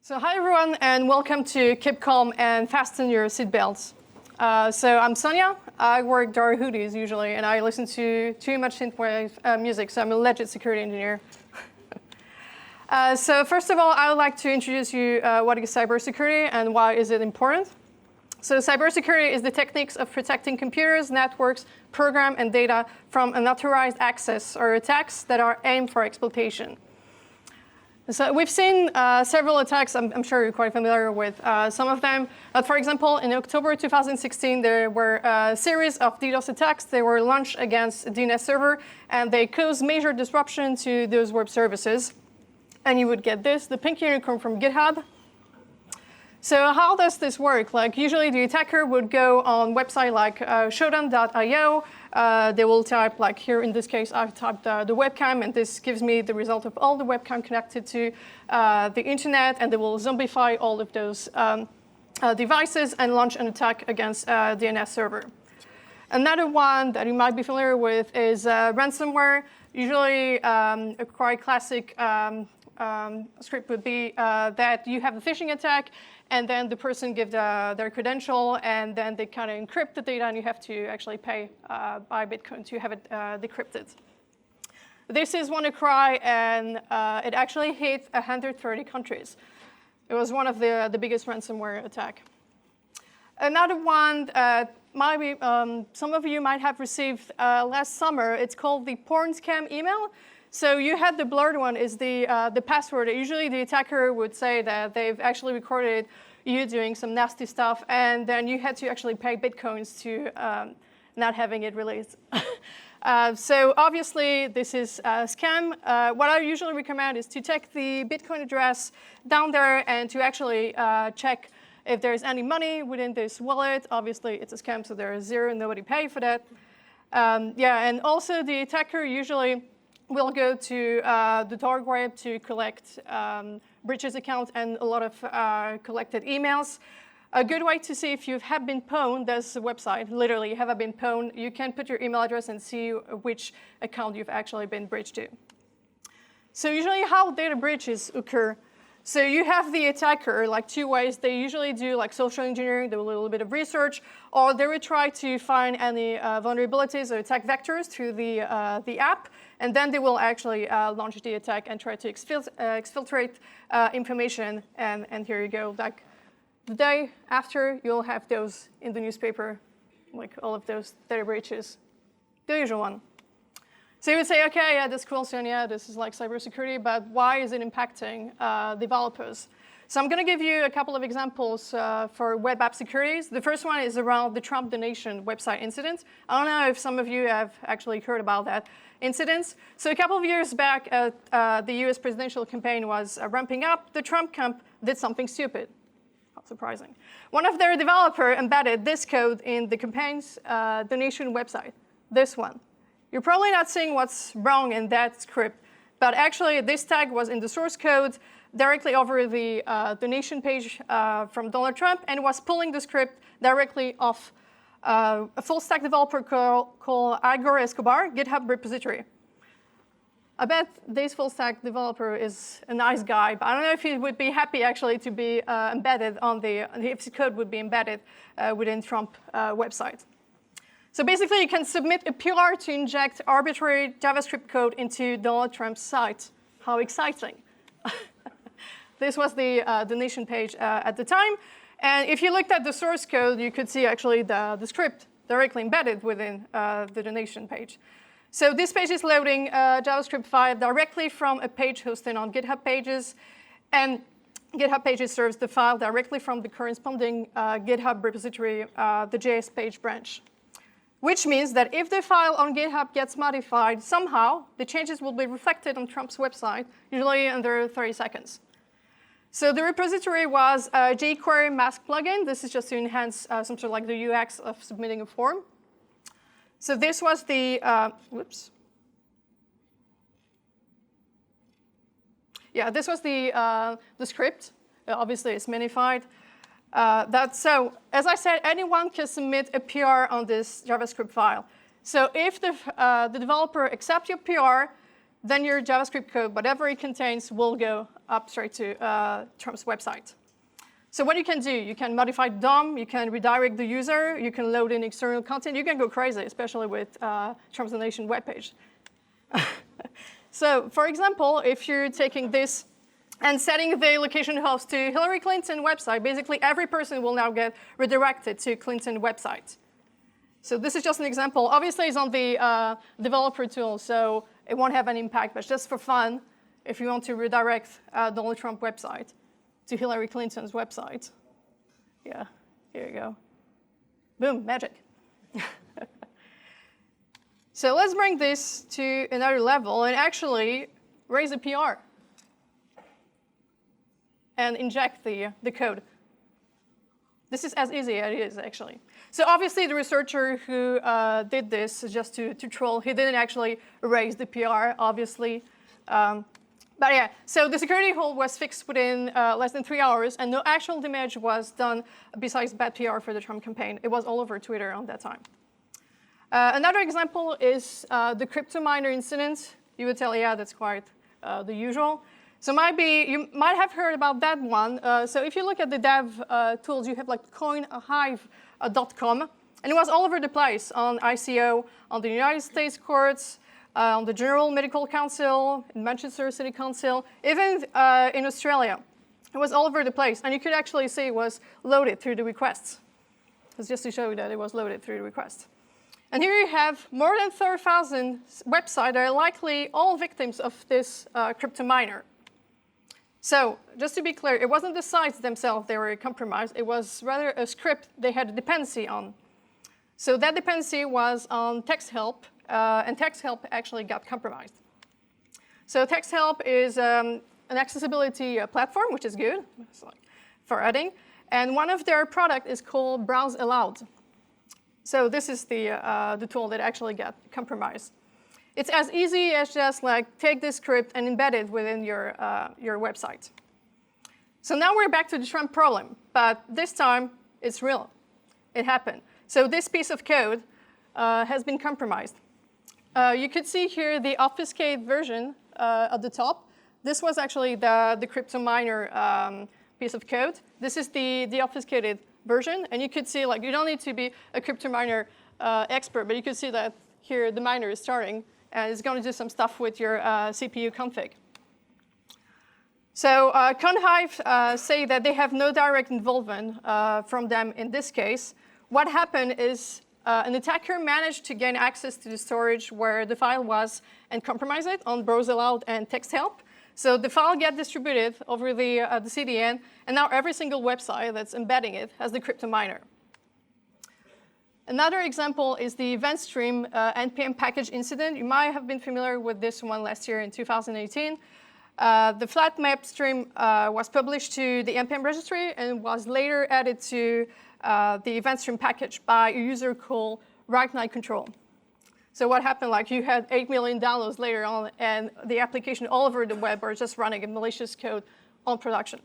So hi everyone, and welcome to Keep Calm and Fasten Your Seatbelts. So I'm Sonya. I work door hoodies usually, and I listen to too much synthwave music, so I'm a legit security engineer. So first of all, I would like to introduce you what is cybersecurity and why is it important. So cybersecurity is the techniques of protecting computers, networks, program, and data from unauthorized access or attacks that are aimed for exploitation. So we've seen several attacks. I'm sure you're quite familiar with some of them. For example, in October 2016, there were a series of DDoS attacks. They were launched against a DNS server, and they caused major disruption to those web services. And you would get this, the pink unicorn from GitHub. So how does this work? Like usually the attacker would go on website like showdown.io. They will type, like here in this case, I've typed the webcam, and this gives me the result of all the webcam connected to the internet, and they will zombify all of those devices and launch an attack against a DNS server. Another one that you might be familiar with is ransomware. Usually a quite classic script would be that you have a phishing attack, and then the person gives their credential, and then they kind of encrypt the data, and you have to actually pay by Bitcoin to have it decrypted. This is WannaCry, and it actually hit 130 countries. It was one of the biggest ransomware attack. Another one might be, some of you might have received last summer. It's called the porn scam email. So you had the blurred one is the password. Usually the attacker would say that they've actually recorded you doing some nasty stuff, and then you had to actually pay Bitcoins to not having it released. So obviously this is a scam. What I usually recommend is to take the Bitcoin address down there and to actually check if there's any money within this wallet. Obviously it's a scam, so there is zero, nobody paid for that. And also the attacker usually will go to the dark web to collect breaches account and a lot of collected emails. A good way to see if you have been pwned, there's a website, literally, have I been pwned? You can put your email address and see which account you've actually been breached to. So usually how data breaches occur. So you have the attacker, like two ways. They usually do like social engineering, do a little bit of research, or they would try to find any vulnerabilities or attack vectors through the app, and then they will actually launch the attack and try to exfiltrate information, and here you go. Like the day after, you'll have those in the newspaper, like all of those data breaches, the usual one. So you would say, okay, yeah, that's cool, Sonya, this is like cybersecurity, but why is it impacting developers? So I'm going to give you a couple of examples for web app securities. The first one is around the Trump donation website incident. I don't know if some of you have actually heard about that incident. So a couple of years back, the US presidential campaign was ramping up. The Trump camp did something stupid. Not surprising. One of their developers embedded this code in the campaign's donation website, this one. You're probably not seeing what's wrong in that script, but actually this tag was in the source code directly over the donation page from Donald Trump, and was pulling the script directly off a full stack developer called Igor Escobar GitHub repository. I bet this full stack developer is a nice guy, but I don't know if he would be happy actually to be embedded on if the code would be embedded within Trump website. So basically, you can submit a PR to inject arbitrary JavaScript code into Donald Trump's site. How exciting. This was the donation page at the time. And if you looked at the source code, you could see actually the script directly embedded within the donation page. So this page is loading a JavaScript file directly from a page hosted on GitHub Pages. And GitHub Pages serves the file directly from the corresponding GitHub repository, the JS page branch. Which means that if the file on GitHub gets modified somehow, the changes will be reflected on Trump's website, usually under 30 seconds. So the repository was a jQuery mask plugin. This is just to enhance some sort of like the UX of submitting a form. So this was the, this was the script. Obviously, it's minified. So, as I said, anyone can submit a PR on this JavaScript file. So if the developer accepts your PR, then your JavaScript code, whatever it contains, will go up straight to Trump's website. So what you can do, you can modify DOM, you can redirect the user, you can load in external content, you can go crazy, especially with Trump's Nation webpage. So for example, if you're taking this and setting the location host to Hillary Clinton website, basically every person will now get redirected to Clinton website. So this is just an example. Obviously, it's on the developer tool, so it won't have any impact, but just for fun, if you want to redirect Donald Trump website to Hillary Clinton's website. Yeah, here you go. Boom, magic. So let's bring this to another level and actually raise a PR and inject the code. This is as easy as it is, actually. So obviously, the researcher who did this just to troll, he didn't actually erase the PR, obviously. But yeah, so the security hole was fixed within less than 3 hours, and no actual damage was done besides bad PR for the Trump campaign. It was all over Twitter on that time. Another example is the crypto miner incident. You would tell, yeah, that's quite the usual. So you might have heard about that one. So if you look at the dev tools, you have like coinhive.com, and it was all over the place on ICO, on the United States courts, on the General Medical Council, in Manchester City Council, even in Australia. It was all over the place, and you could actually see it was loaded through the requests. It's just to show you that it was loaded through the request. And here you have more than 30,000 websites that are likely all victims of this crypto miner. So just to be clear, it wasn't the sites themselves that were compromised. It was rather a script they had a dependency on. So that dependency was on TextHelp, and TextHelp actually got compromised. So TextHelp is an accessibility platform, which is good for adding. And one of their products is called Browse Aloud. So this is the tool that actually got compromised. It's as easy as just like take this script and embed it within your website. So now we're back to the Trump problem, but this time it's real. It happened. So this piece of code has been compromised. You could see here the obfuscated version at the top. This was actually the crypto miner piece of code. This is the obfuscated version, and you could see like you don't need to be a crypto miner expert, but you could see that here the miner is starting, and it's going to do some stuff with your CPU config. So Conhive say that they have no direct involvement from them in this case. What happened is an attacker managed to gain access to the storage where the file was and compromise it on Browse Aloud and TextHelp. So the file gets distributed over the CDN, and now every single website that's embedding it has the crypto miner. Another example is the Eventstream NPM package incident. You might have been familiar with this one last year in 2018. The flat map stream was published to the NPM registry and was later added to the Eventstream package by a user called Right-Night Control. So what happened, like you had 8 million downloads later on, and the application all over the web are just running a malicious code on production.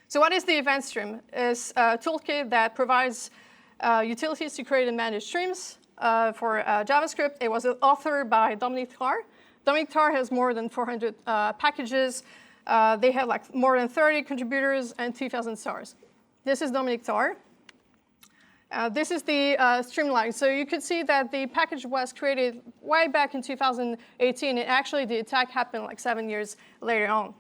So what is the Eventstream? It's a toolkit that provides utilities to create and manage streams for JavaScript. It was authored by Dominic Tarr. Dominic Tarr has more than 400 packages. They have like more than 30 contributors and 2,000 stars. This is Dominic Tarr. This is the streamline. So you could see that the package was created way back in 2018, and actually the attack happened like 7 years later on.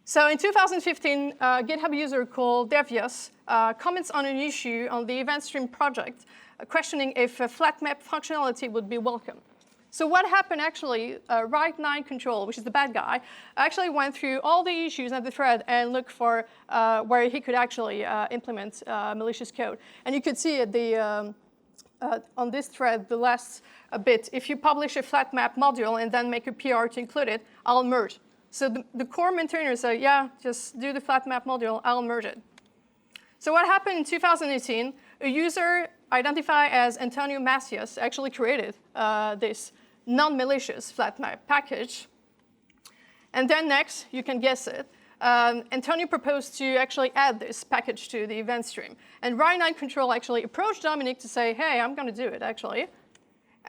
So in 2015, a GitHub user called Devious comments on an issue on the Eventstream project, questioning if a flat map functionality would be welcome. So what happened actually, Right-Night Control, which is the bad guy, actually went through all the issues of the thread and looked for where he could actually implement malicious code. And you could see at the, on this thread, the last bit, if you publish a flat map module and then make a PR to include it, I'll merge. So the core maintainer said, yeah, just do the flat map module, I'll merge it. So what happened in 2018, a user identified as Antonio Macias actually created this non-malicious flat map package. And then next, you can guess it, Antonio proposed to actually add this package to the event stream. And Right-Night Control actually approached Dominic to say, hey, I'm going to do it, actually.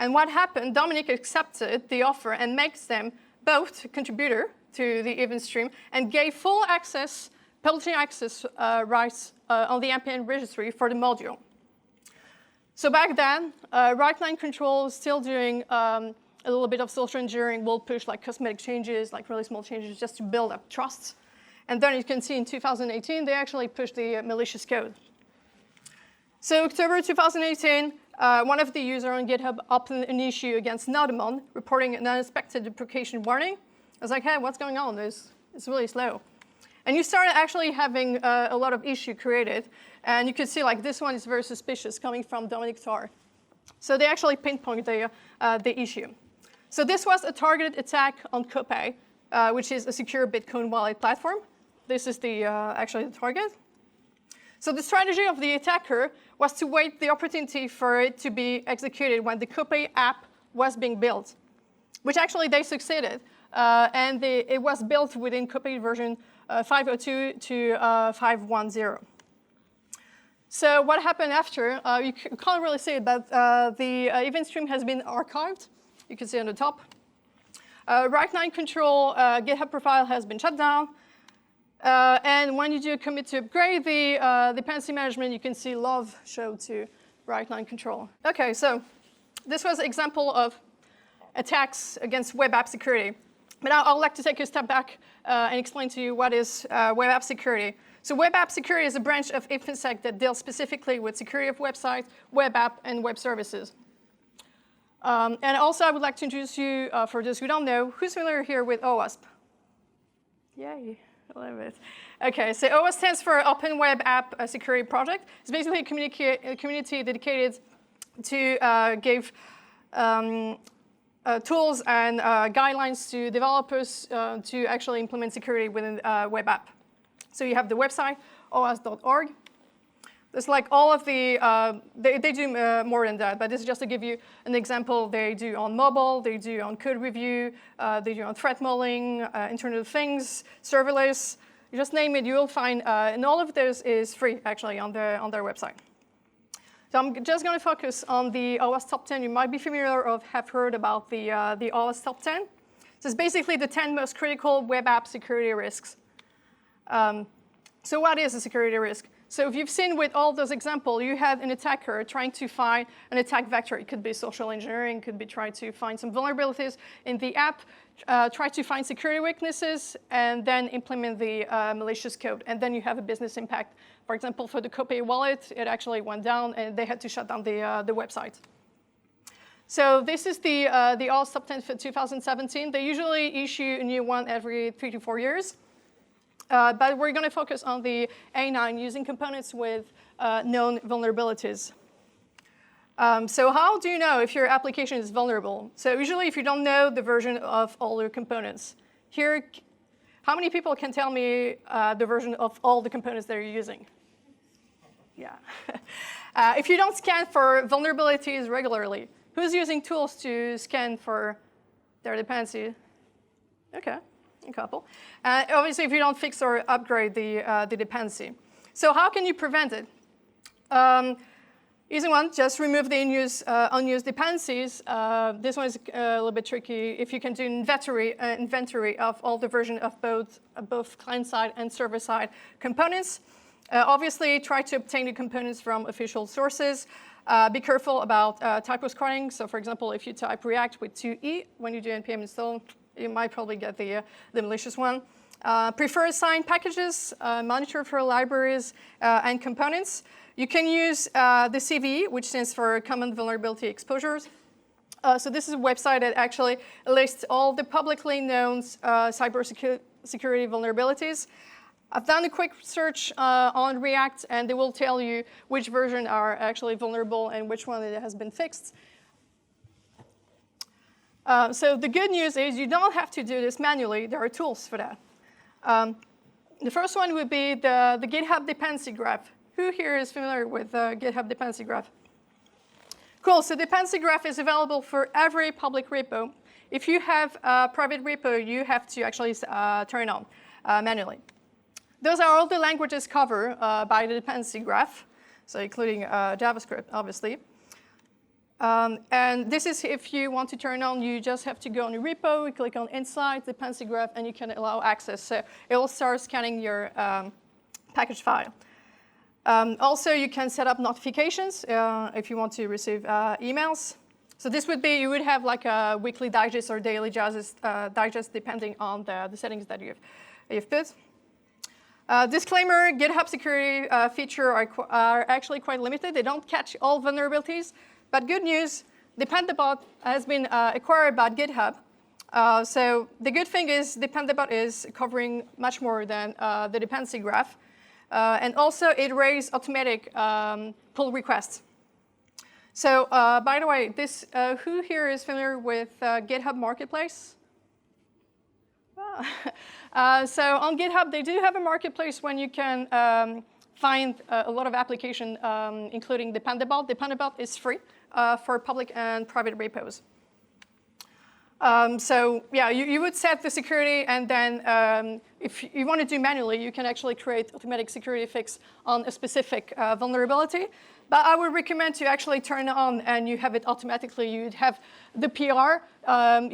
And what happened, Dominic accepted the offer and makes them both a contributor to the Eventstream and gave full access, publishing access rights on the NPM registry for the module. So back then, right-line control was still doing a little bit of social engineering. We'll push like cosmetic changes, like really small changes, just to build up trust. And then you can see in 2018, they actually pushed the malicious code. So October 2018, one of the users on GitHub opened an issue against Nodamon, reporting an unexpected deprecation warning. I was like, hey, what's going on? It's really slow. And you started actually having a lot of issue created. And you can see like this one is very suspicious coming from Dominic Tarr. So they actually pinpoint the issue. So this was a targeted attack on Copay, which is a secure Bitcoin wallet platform. This is actually the target. So the strategy of the attacker was to wait the opportunity for it to be executed when the Copay app was being built, which actually they succeeded. And it was built within Copay version 502 to 510. So what happened after? You can't really see it, but the Eventstream has been archived. You can see on the top. Right-line control GitHub profile has been shut down. And when you do a commit to upgrade the dependency management, you can see love show to right-line control. OK, so this was an example of attacks against web app security. But now I would like to take a step back and explain to you what is web app security. So web app security is a branch of InfoSec that deals specifically with security of websites, web app, and web services. And also, I would like to introduce you, for those who don't know, who's familiar here with OWASP? Yay, I love it. OK, so OWASP stands for Open Web App Security Project. It's basically a community dedicated to give tools and guidelines to developers to actually implement security within a web app. So you have the website, owas.org. There's like all of the, they do more than that, but this is just to give you an example. They do on mobile, they do on code review, they do on threat modeling, Internet of Things, serverless. You just name it, you will find, and all of this is free, actually, on their website. So I'm just going to focus on the OWASP Top 10. You might be familiar or have heard about the OWASP Top 10. So it's basically the 10 most critical web app security risks. So what is a security risk? So if you've seen with all those examples, you have an attacker trying to find an attack vector. It could be social engineering, could be trying to find some vulnerabilities in the app, try to find security weaknesses, and then implement the malicious code. And then you have a business impact. For example, for the Copay wallet, it actually went down, and they had to shut down the website. So this is the OWASP Top 10 for 2017. They usually issue a new one every 3 to 4 years. But we're going to focus on the A9 using components with known vulnerabilities. So how do you know if your application is vulnerable? So usually if you don't know the version of all your components. Here, how many people can tell me the version of all the components that you're using? Yeah. If you don't scan for vulnerabilities regularly, who's using tools to scan for their dependency? OK. A couple. Obviously, if you don't fix or upgrade the dependency. So how can you prevent it? Easy one, just remove the unused dependencies. This one is a little bit tricky. If you can do inventory of all the version of both client-side and server-side components. Obviously, try to obtain the components from official sources. Be careful about typo squatting. So for example, if you type React with 2E when you do NPM install, you might probably get the malicious one. Prefer assigned packages, monitor for libraries and components. You can use the CVE, which stands for Common Vulnerability Exposures. So this is a website that actually lists all the publicly known cybersecurity vulnerabilities. I've done a quick search on React, and they will tell you which version are actually vulnerable and which one has been fixed. So the good news is you don't have to do this manually. There are tools for that. The first one would be the GitHub dependency graph. Who here is familiar with GitHub dependency graph? Cool. So dependency graph is available for every public repo. If you have a private repo, you have to actually turn on manually. Those are all the languages covered by the dependency graph, so including JavaScript, obviously. And this is if you want to turn on, you just have to go on your repo, you click on Insight, dependency graph, and you can allow access. So it will start scanning your package file. Also, you can set up notifications if you want to receive emails. So this would be, you would have like a weekly digest or daily digest depending on the settings that you've put. Disclaimer, GitHub security features are actually quite limited. They don't catch all vulnerabilities. But good news, Dependabot has been acquired by GitHub. So the good thing is Dependabot is covering much more than the dependency graph. And also it raises automatic pull requests. So by the way, who here is familiar with GitHub Marketplace? So on GitHub, they do have a marketplace when you can find a lot of applications, including Dependabot. Dependabot is free for public and private repos. So yeah, you would set the security, and then if you want to do manually, you can actually create automatic security fix on a specific vulnerability. But I would recommend to actually turn it on, and you have it automatically. You'd have the PR.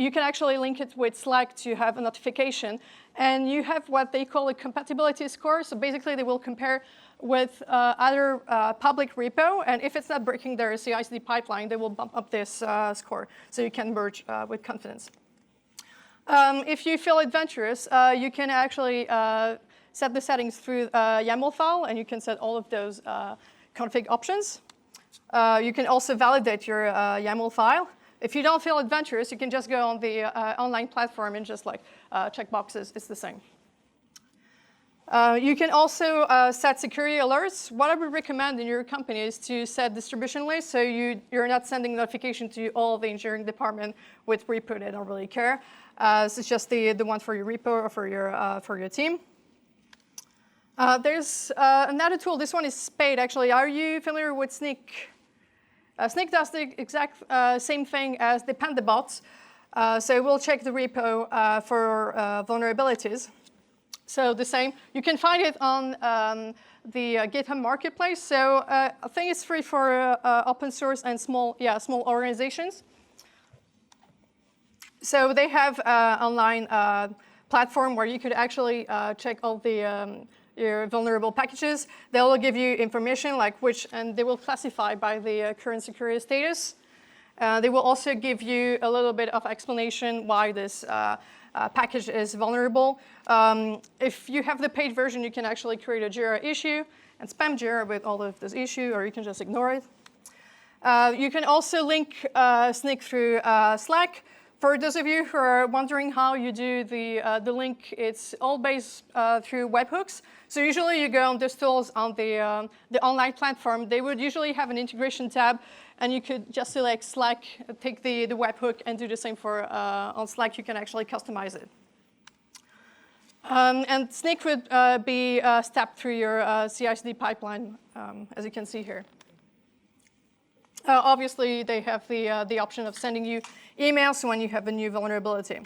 You can actually link it with Slack to have a notification. And you have what they call a compatibility score. So basically, they will compare with other public repo. And if it's not breaking their CI/CD pipeline, they will bump up this score. So you can merge with confidence. If you feel adventurous, you can actually set the settings through a YAML file, and you can set all of those config options. You can also validate your YAML file. If you don't feel adventurous, you can just go on the online platform and just like check boxes. It's the same. You can also set security alerts. What I would recommend in your company is to set distribution lists, so you're not sending notification to all the engineering department with repo. They don't really care. This is just the one for your repo or for your team. There's another tool. This one is Spade, actually. Are you familiar with Snyk? Snyk does the exact same thing as Dependabot. So we'll check the repo for vulnerabilities. So the same. You can find it on the GitHub Marketplace. So I think it's free for open source and small organizations. So they have an online platform where you could actually check all the your vulnerable packages. They will give you information like and they will classify by the current security status. They will also give you a little bit of explanation why this package is vulnerable. If you have the paid version, you can actually create a Jira issue and spam Jira with all of those issues, or you can just ignore it. You can also link Snyk through Slack. For those of you who are wondering how you do the link, it's all based through webhooks. So usually you go on those tools on the online platform. They would usually have an integration tab, and you could just select Slack, take the webhook, and do the same for on Slack. You can actually customize it. And Snyk would be stepped through your CI/CD pipeline, as you can see here. Obviously, they have the option of sending you emails when you have a new vulnerability.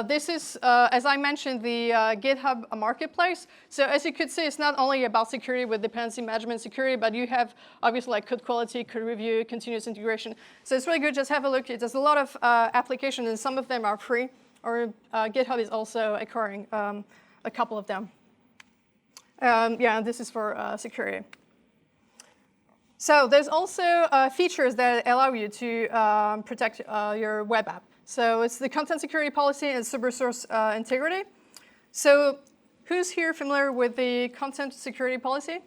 This is, as I mentioned, the GitHub Marketplace. So as you could see, it's not only about security with dependency management security, but you have obviously like code quality, code review, continuous integration. So it's really good. Just have a look. There's a lot of applications, and some of them are free. Or GitHub is also acquiring a couple of them. Yeah, and this is for security. So there's also features that allow you to protect your web app. So it's the content security policy and super source integrity. So who's here familiar with the content security policy?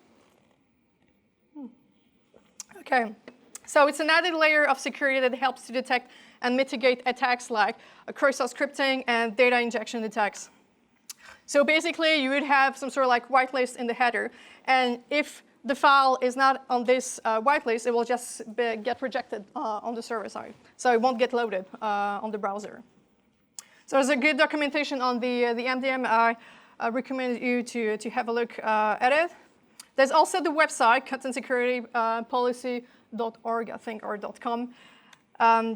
Okay. So it's an added layer of security that helps to detect and mitigate attacks like cross-site scripting and data injection attacks. So basically, you would have some sort of like whitelist in the header, and if the file is not on this whitelist, it will just get rejected on the server side. So it won't get loaded on the browser. So there's a good documentation on the MDM. I recommend you to have a look at it. There's also the website, contentsecuritypolicy.org, I think, or .com.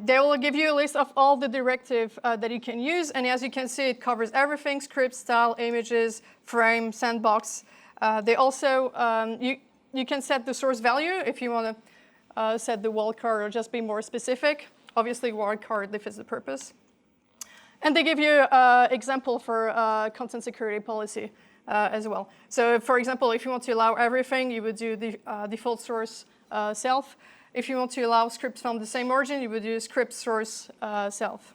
They will give you a list of all the directives that you can use. And as you can see, it covers everything: script, style, images, frame, sandbox. They also, you can set the source value if you want to set the wildcard or just be more specific. Obviously, wildcard defeats the purpose. And they give you an example for content security policy as well. So for example, if you want to allow everything, you would do the default source self. If you want to allow scripts from the same origin, you would do script source self.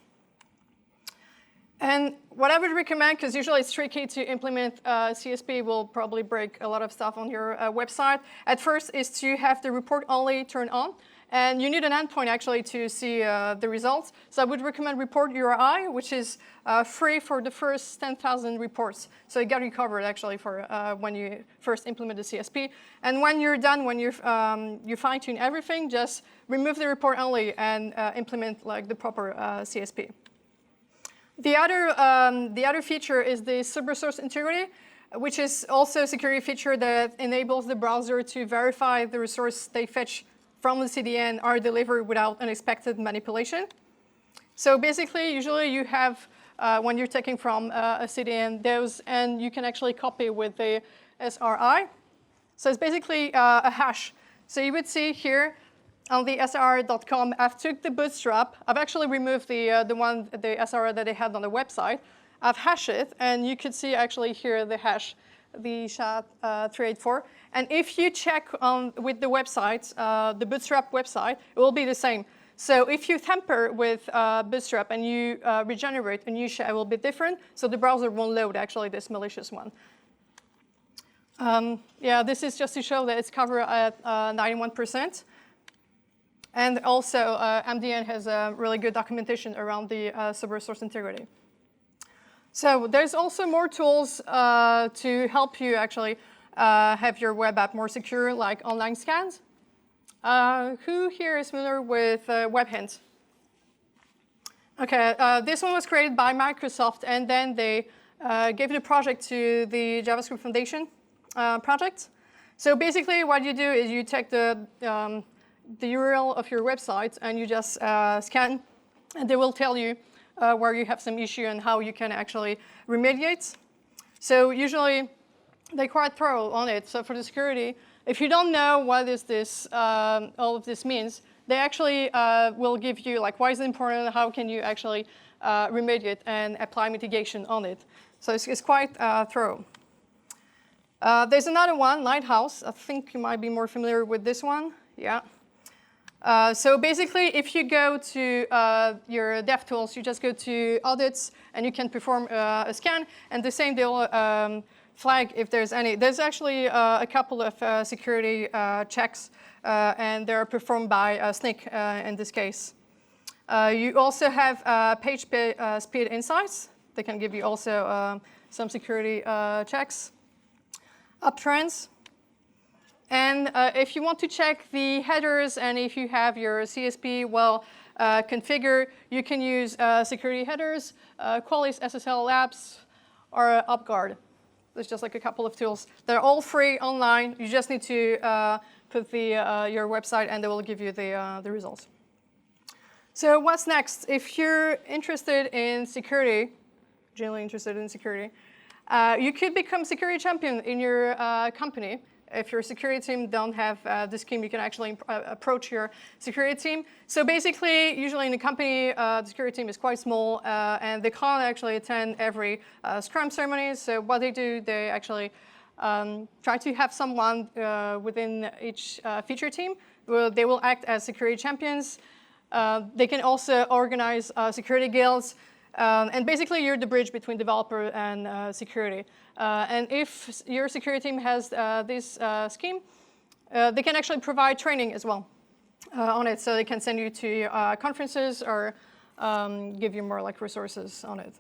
And what I would recommend, because usually it's tricky to implement CSP, will probably break a lot of stuff on your website. At first is to have the report only turned on. And you need an endpoint actually to see the results. So I would recommend report URI, which is free for the first 10,000 reports. So you got you covered actually for when you first implement the CSP. And when you're done, when you fine-tune everything, just remove the report only and implement like the proper CSP. The other feature is the cyber source integrity, which is also a security feature that enables the browser to verify the resource they fetch from the CDN are delivered without unexpected manipulation. So basically, usually you have, when you're taking from a CDN, those, and you can actually copy with the SRI. So it's basically a hash. So you would see here on the SRI.com, I've took the bootstrap. I've actually removed the SRI that they had on the website. I've hashed it, and you could see actually here the hash, the SHA-384. And if you check with the website, the Bootstrap website, it will be the same. So if you tamper with Bootstrap and you regenerate a new SHA, it will be different. So the browser won't load actually this malicious one. Yeah, this is just to show that it's covered at 91%. And also, MDN has a really good documentation around the cyber source integrity. So there's also more tools to help you actually have your web app more secure, like online scans. Who here is familiar with WebHint? Okay, this one was created by Microsoft, and then they gave the project to the JavaScript Foundation project. So basically what you do is you take the URL of your website and you just scan, and they will tell you where you have some issue and how you can actually remediate. So usually they're quite thorough on it. So for the security, if you don't know what is this, all of this means, they actually will give you like why is it important, how can you actually remediate and apply mitigation on it. So it's quite thorough. There's another one, Lighthouse. I think you might be more familiar with this one. Yeah. So basically, if you go to your DevTools, you just go to audits, and you can perform a scan, and the same, they'll flag if there's any. There's actually a couple of security checks, and they're performed by Snyk in this case. You also have page speed insights. They can give you also some security checks. Uptrends. And if you want to check the headers and if you have your CSP well configured, you can use security headers, Qualys SSL Labs, or UpGuard. There's just like a couple of tools. They're all free online. You just need to put your website and they will give you the results. So what's next? If you're interested in security, generally interested in security, you could become security champion in your company. If your security team don't have this scheme, you can actually approach your security team. So basically, usually in a company, the security team is quite small, and they can't actually attend every Scrum ceremony. So what they do, they actually try to have someone within each feature team. They will act as security champions. They can also organize security guilds. And basically, you're the bridge between developer and security. And if your security team has this scheme, they can actually provide training as well on it. So they can send you to conferences or give you more like resources on it.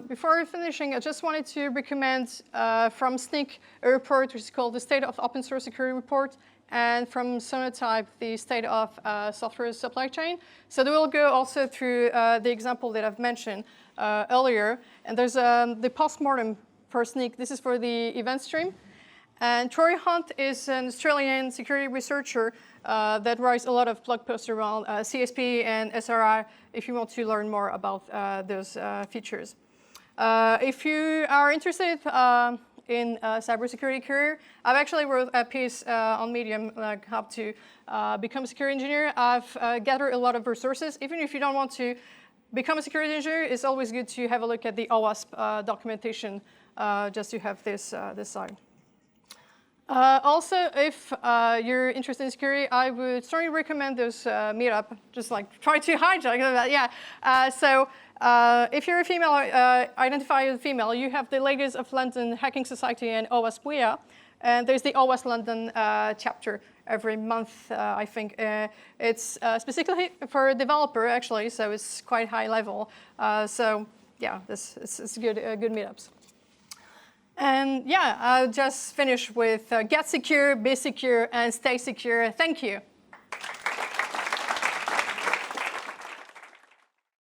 Before finishing, I just wanted to recommend from Snyk a report which is called the State of Open Source Security Report, and from Sonya the State of Software Supply Chain. So they will go also through the example that I've mentioned earlier. And there's the postmortem for Snyk. This is for the Eventstream. And Troy Hunt is an Australian security researcher that writes a lot of blog posts around CSP and SRI if you want to learn more about those features. If you are interested in cybersecurity career. I've actually wrote a piece on Medium, like how to become a security engineer. I've gathered a lot of resources. Even if you don't want to become a security engineer, it's always good to have a look at the OWASP documentation just to have this side. Also, if you're interested in security, I would strongly recommend those meetup. Just like try to hijack that. Yeah. So if you're a female, identify as a female, you have the Ladies of London Hacking Society and OWASP WEA. And there's the OWASP London chapter every month, I think. It's specifically for a developer, actually, so it's quite high level. So yeah, it's good meetups. And yeah, I'll just finish with get secure, be secure, and stay secure. Thank you.